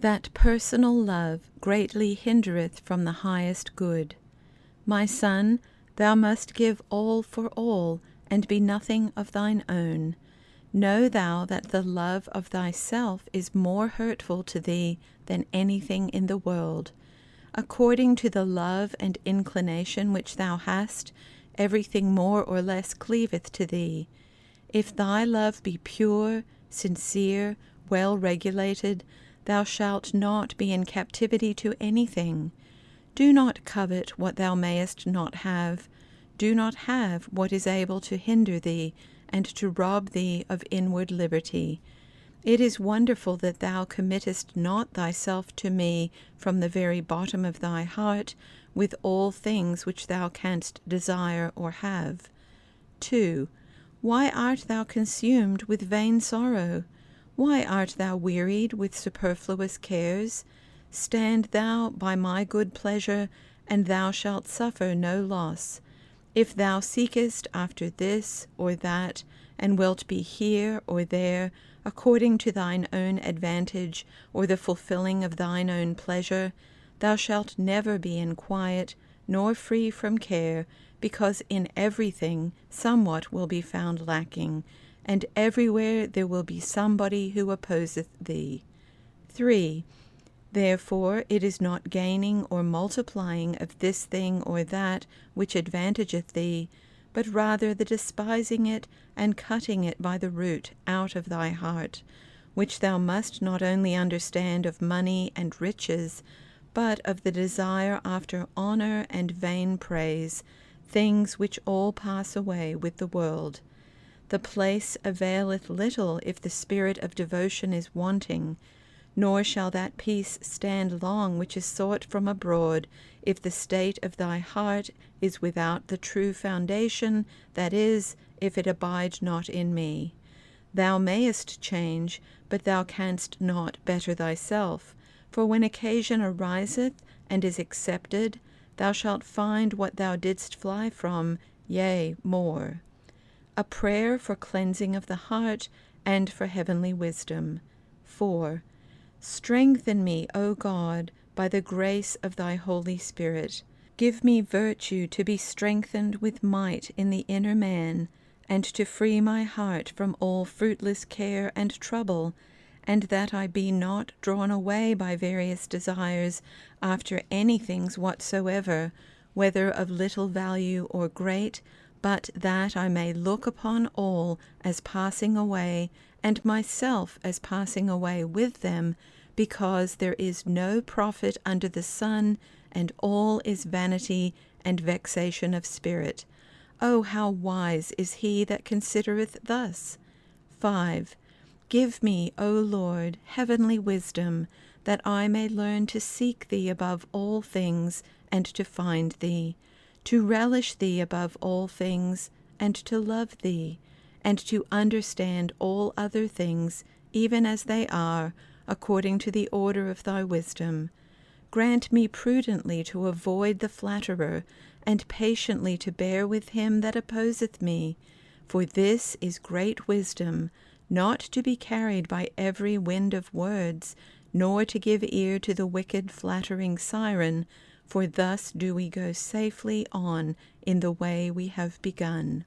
That personal love greatly hindereth from the highest good. My son, thou must give all for all, and be nothing of thine own. Know thou that the love of thyself is more hurtful to thee than anything in the world. According to the love and inclination which thou hast, everything more or less cleaveth to thee. If thy love be pure, sincere, well regulated, thou shalt not be in captivity to anything. Do not covet what thou mayest not have. Do not have what is able to hinder thee, and to rob thee of inward liberty. It is wonderful that thou committest not thyself to me from the very bottom of thy heart, with all things which thou canst desire or have. 2. Why art thou consumed with vain sorrow? Why art thou wearied with superfluous cares? Stand thou by my good pleasure, and thou shalt suffer no loss. If thou seekest after this or that, and wilt be here or there, according to thine own advantage, or the fulfilling of thine own pleasure, thou shalt never be in quiet, nor free from care, because in everything somewhat will be found lacking, and everywhere there will be somebody who opposeth thee. 3. Therefore it is not gaining or multiplying of this thing or that which advantageth thee, but rather the despising it and cutting it by the root out of thy heart, which thou must not only understand of money and riches, but of the desire after honor and vain praise, things which all pass away with the world. The place availeth little if the spirit of devotion is wanting, nor shall that peace stand long which is sought from abroad, if the state of thy heart is without the true foundation, that is, if it abide not in me. Thou mayest change, but thou canst not better thyself, for when occasion ariseth and is accepted, thou shalt find what thou didst fly from, yea, more. A prayer for cleansing of the heart and for heavenly wisdom. 4. Strengthen me, O God, by the grace of thy Holy Spirit. Give me virtue to be strengthened with might in the inner man, and to free my heart from all fruitless care and trouble, and that I be not drawn away by various desires after any things whatsoever, whether of little value or great, but that I may look upon all as passing away, and myself as passing away with them, because there is no profit under the sun, and all is vanity and vexation of spirit. O how wise is he that considereth thus! 5. Give me, O Lord, heavenly wisdom, that I may learn to seek thee above all things, and to find thee, to relish thee above all things, and to love thee, and to understand all other things, even as they are, according to the order of thy wisdom. Grant me prudently to avoid the flatterer, and patiently to bear with him that opposeth me. For this is great wisdom, not to be carried by every wind of words, nor to give ear to the wicked flattering siren, for thus do we go safely on in the way we have begun.